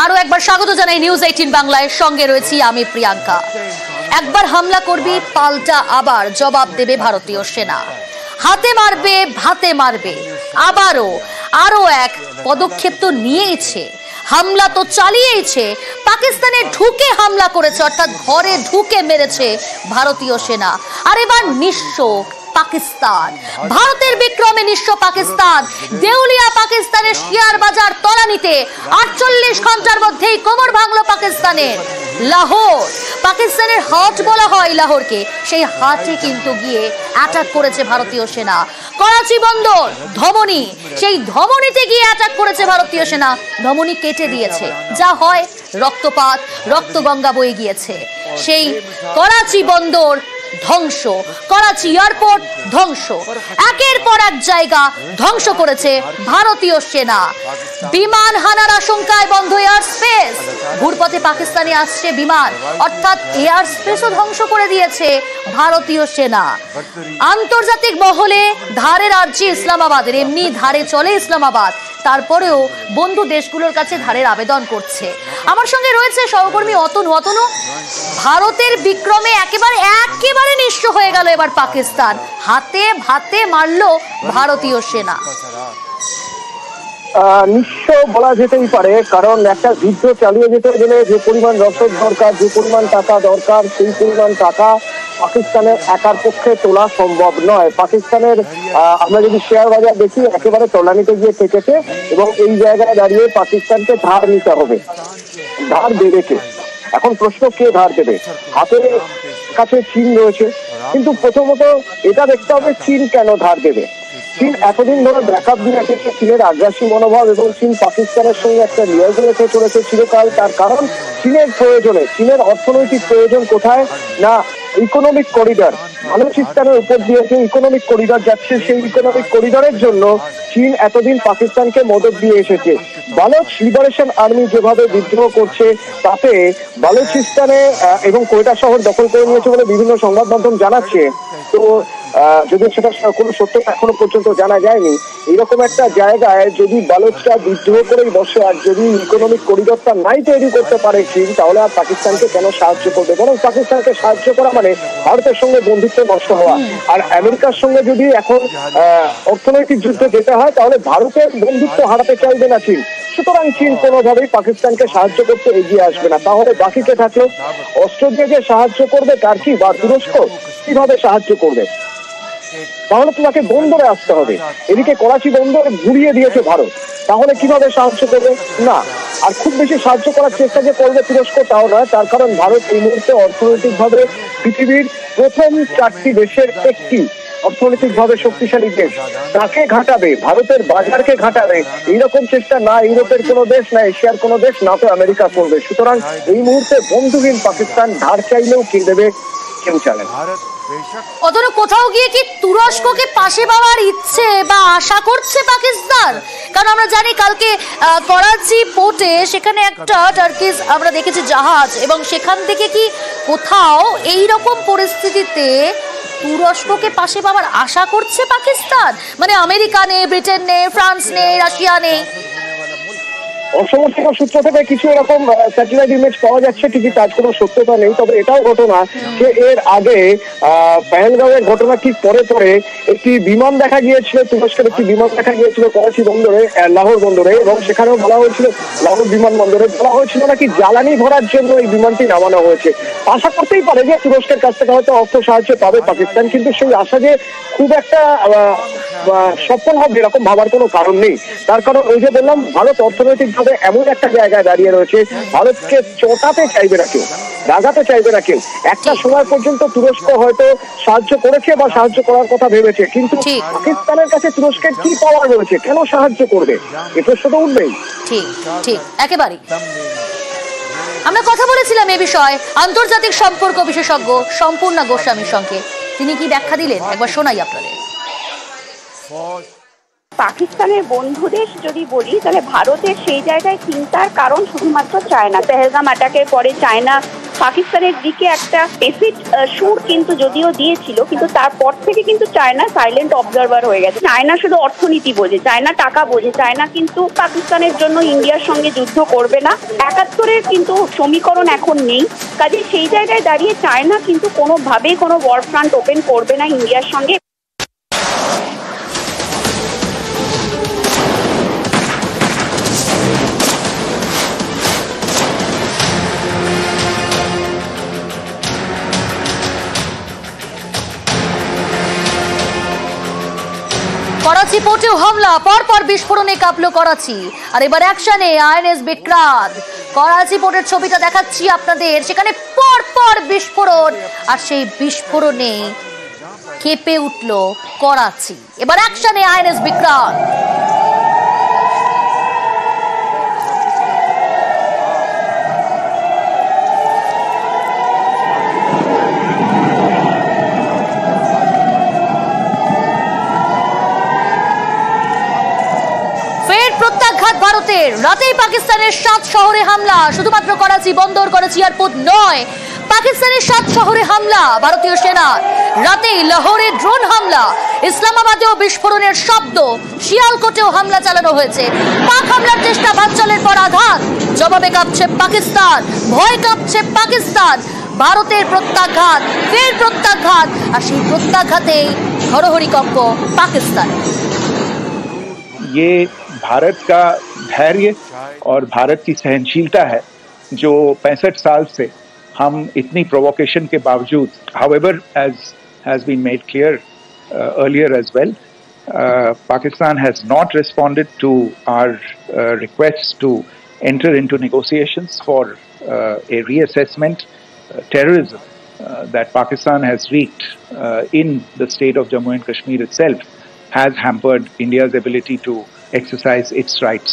আরো একবার স্বাগত জানাই নিউজ 18 বাংলায়, সঙ্গে রয়েছি আমি প্রিয়াঙ্কা। একবার হামলা করবি, পাল্টা আবার জবাব দেবে ভারতীয় সেনা। হাতে মারবে, ভাতে মারবে। আরো এক পদক্ষেপ তো নিয়েইছে, হামলা তো চালিয়েছে। পাকিস্তানে ঢুকে হামলা করেছে, অর্থাৎ ঘরে ঢুকে মেরেছে ভারতীয় সেনা। আর এবার নিঃস্ব পাকিস্তান, ভারতের বিক্রমে নিঃস্ব পাকিস্তান। দেউলিয়া পাকিস্তানের শেয়ার বাজার তলানিতে 48 ঘন্টার মধ্যেই কোমর ভাঙলো পাকিস্তানের। লাহোর, পাকিস্তানের হাট বলা হয় লাহোরকে, সেই হাটে কিন্তু গিয়ে অ্যাটাক করেছে ভারতীয় সেনা। করাচি বন্দর, ধমনী, সেই ধমনীতে গিয়ে অ্যাটাক করেছে ভারতীয় সেনা। ধমনী কেটে দিয়েছে, যা হয় রক্তপাত, রক্তগঙ্গা বয়ে গিয়েছে। সেই করাচি বন্দর ধ্বংস, করাচি এয়ারপোর্ট ধ্বংস, একের পর এক জায়গা ধ্বংস করেছে ভারতীয় সেনা। বিমান হানার আশঙ্কায় বন্ধ এয়ার স্পেস, ঘুরপথে পাকিস্তানে আসছে বিমান, অর্থাৎ এয়ার স্পেসও ধ্বংস করে দিয়েছে ভারতীয় সেনা। আন্তর্জাতিক মহলে ধারে রাজ্যে ইসলামাবাদের, এমনি ধারে চলে ইসলামাবাদ, তারপরেও বন্ধু দেশগুলোর কাছে ধারের আবেদন করছে। আমার সঙ্গে রয়েছে সহকর্মী অতনু। ভারতের বিক্রমে একেবারে নিঃস্ব হয়ে গেল এবার পাকিস্তান, হাতে ভাতে মারলো ভারতীয় সেনা। নিঃস্ব বলা যেতেই পারে, কারণ একটা যুদ্ধ চালিয়ে যেতে গেলে যে পরিমাণ রসদ দরকার, যে পরিমাণ টাকা দরকার, সেই পরিমাণ টাকা পাকিস্তানের একার পক্ষে তোলা সম্ভব নয়। পাকিস্তানের আমরা যদি শেয়ার বাজার দেখি, একেবারে তলানিতে গিয়ে ঠেকেছে এবং এই জায়গায় দাঁড়িয়ে পাকিস্তানকে ধার নিতে হবে। ধার দেবে কে? এখন প্রশ্ন, কে ধার দেবে? হাতের কাছে চীন রয়েছে, কিন্তু প্রথমত এটা দেখতে হবে চীন কেন ধার দেবে। চীন এতদিন ধরে ব্যাকআপ দিয়ে রেখেছে, চীনের আগ্রাসী মনোভাব, এবং চীন পাকিস্তানের সঙ্গে একটা লিয়াজে রেখে চলেছে চিরকাল। তার কারণ চীনের প্রয়োজনে, চীনের অর্থনৈতিক প্রয়োজন কোথায় না ইকোনমিক করিডর, বালুচিস্তানের উপর দিয়ে যে ইকোনমিক করিডর যাচ্ছে, সেই ইকোনমিক করিডরের জন্য চীন এতদিন পাকিস্তানকে মদত দিয়ে এসেছে। বালুচ লিবারেশন আর্মি যেভাবে বিদ্রোহ করছে, তাতে বালুচিস্তানে এবং কোয়েটা শহর দখল করে নিয়েছে বলে বিভিন্ন সংবাদ মাধ্যম জানাচ্ছে। তো যদিও সেটা কোনো সত্যতা এখনো পর্যন্ত জানা যায়নি। এইরকম একটা জায়গায় যদি বালুচরা বিদ্রোহ করেই বসে, আর যদি ইকোনমিক করিডরটা নাই তৈরি করতে পারে চীন, তাহলে আর পাকিস্তানকে কেন সাহায্য করবে? বরং পাকিস্তানকে সাহায্য করা মানে ভারতের সঙ্গে বন্ধুত্ব নষ্ট হওয়া। আর আমেরিকার সঙ্গে যদি এখন অর্থনৈতিক যুদ্ধে যেতে হয়, তাহলে ভারতের বন্ধুত্ব হারাতে চাইবে না চীন। সুতরাং চীন কোনোভাবেই পাকিস্তানকে সাহায্য করতে এগিয়ে আসবে না। তাহলে বাকি কে থাকলো? অস্ত্র দিয়ে যে সাহায্য করবে টার্কি বা তুরস্ক, কিভাবে সাহায্য করবে? তাহলে তোমাকে বন্দরে আসতে হবে। এদিকে করাচি বন্দর ঘুরিয়ে দিয়েছে ভারত, তাহলে কিভাবে সাহায্য করবে? না। আর খুব বেশি সাহায্য করার চেষ্টা যে করবে তুরস্ক, তাও নয়। তার কারণ ভারত এই মুহূর্তে অর্থনৈতিকভাবে পৃথিবীর প্রথম 4টি দেশের একটি অর্থনৈতিকভাবে শক্তিশালী দেশ। তাকে ঘাটাবে, ভারতের বাজারকে ঘাটাবে, এইরকম চেষ্টা না ইউরোপের কোনো দেশ, না এশিয়ার কোনো দেশ, না তো আমেরিকা করবে। সুতরাং এই মুহূর্তে বন্ধুহীন পাকিস্তান ধার চাইলেও কে দেবে? কেউ চালে না। অতনু, কোথাও গিয়ে কি তুরস্ককে পাশে পাওয়ার ইচ্ছে বা আশা করছে পাকিস্তান? কারণ আমরা জানি কালকে করাচি পোর্টে সেখানে একটা টার্কিশ আমরা দেখেছি জাহাজ, এবং সেখান থেকে কি কোথাও এই রকম পরিস্থিতিতে তুরস্ককে পাশে পাওয়ার আশা করছে পাকিস্তান? মানে আমেরিকা নেই, ব্রিটেন নেই, ফ্রান্স নেই, রাশিয়া নেই। অসমর্থক সূত্র থেকে কিছু এরকম স্যাটেলাইট ইমেজ পাওয়া যাচ্ছে, ঠিকই, তার কোনো সত্যতা নেই। তবে এটাও ঘটনা যে এর আগে পহেলগাঁওয়ের ঘটনা ঠিক পরে একটি বিমান দেখা গিয়েছিল, তুরস্কের একটি বিমান দেখা গিয়েছিল করাচি বন্দরে, লাহোর বন্দরে, এবং সেখানেও বলা হয়েছিল, লাহোর বিমানবন্দরে বলা হয়েছিল নাকি জ্বালানি ভরার জন্য এই বিমানটি নামানো হয়েছে। আশা করতেই পারে যে তুরস্কের কাছ থেকে হয়তো অর্থ সাহায্য পাবে পাকিস্তান, কিন্তু সেই আশা যে খুব একটা সফল হবে এরকম ভাবার কোনো কারণ নেই। তার কারণ ওই যে বললাম, ভারত অর্থনৈতিক এমন একটা জায়গায় দাঁড়িয়ে রয়েছে, ভারতকে চটাতে চাইবে না কেউ, রাগাতে চাইবে না কেউ। একটা সময় পর্যন্ত তুরস্ক হয়তো সাহায্য করেছে বা সাহায্য করার কথা ভেবেছে, কিন্তু পাকিস্তানের কাছে তুরস্কের কি পাওয়ার রয়েছে, কেন সাহায্য করবে? এ প্রশ্ন তো উঠবেই। ঠিক ঠিক, একেবারেই। আমরা কথা বলেছিলাম এ বিষয়ে আন্তর্জাতিক সম্পর্ক বিশেষজ্ঞ সম্পূর্ণা গোস্বামীর সঙ্গে। তিনি কি ব্যাখ্যা দিলেন একবার শোনাই আপনাদের। পাকিস্তানের বন্ধু দেশ যদি বলি, তাহলে ভারতের সেই জায়গায় চিন্তার কারণ শুধুমাত্র চায়না। পেহেলগাম অ্যাটাকের পরে চায়না পাকিস্তানের দিকে একটা এসিড সুর কিন্তু যদিও দিয়েছিল, কিন্তু তারপর থেকে কিন্তু চায়না সাইলেন্ট অবজারভার হয়ে গেছে। চায়না শুধু অর্থনীতি বোঝে, চায়না টাকা বোঝে, চায়না কিন্তু পাকিস্তানের জন্য ইন্ডিয়ার সঙ্গে যুদ্ধ করবে না। ৭১-এর কিন্তু সমীকরণ এখন নেই, কাজে সেই জায়গায় দাঁড়িয়ে চায়না কিন্তু কোনোভাবেই কোনো ওয়ার ফ্রন্ট ওপেন করবে না ইন্ডিয়ার সঙ্গে। করাচি পোর্টেও হামলা, পরপর বিস্ফোরণে কাঁপলো করাচি। আর এবার অ্যাকশনে আইএনএস বিক্রান্ত। করাচি পোর্টের ছবিটা দেখাচ্ছি আপনাদের, সেখানে পরপর বিস্ফোরণ, আর সেই বিস্ফোরণে কেঁপে উঠল করাচি। এবার অ্যাকশনে আইএনএস বিক্রান্ত। প্রত্যাঘাত ভারতের, রাতেই পাকিস্তানের 7 শহরে হামলা। শুধুমাত্র করাচি বন্দর, করাচি এয়ারপোর্ট নয়, পাকিস্তানের 7 শহরে হামলা ভারতীয় সেনার। রাতেই লাহোরে ড্রোন হামলা, ইসলামাবাদেও বিস্ফোরণের শব্দ, শিয়ালকোটেও হামলা চালানো হয়েছে। পাক হামলার চেষ্টা, বানচালের পর আঘাত, জবাবে কাঁপছে পাকিস্তান, ভয় কাঁপছে পাকিস্তান। ভারতের প্রত্যাঘাত, ফের প্রত্যাঘাত, আর সেই প্রত্যাঘাতেই হরহরিকম্প পাকিস্তান। ये भारत का धैर्य और भारत की सहनशीलता है, जो 65 साल से हम इतनी प्रोवोकेशन के बावजूद, however as has been made clear earlier as well, Pakistan has not responded to our requests to enter into negotiations for a reassessment. Terrorism that Pakistan has wreaked in the state of Jammu and Kashmir itself has hampered India's ability to exercise its rights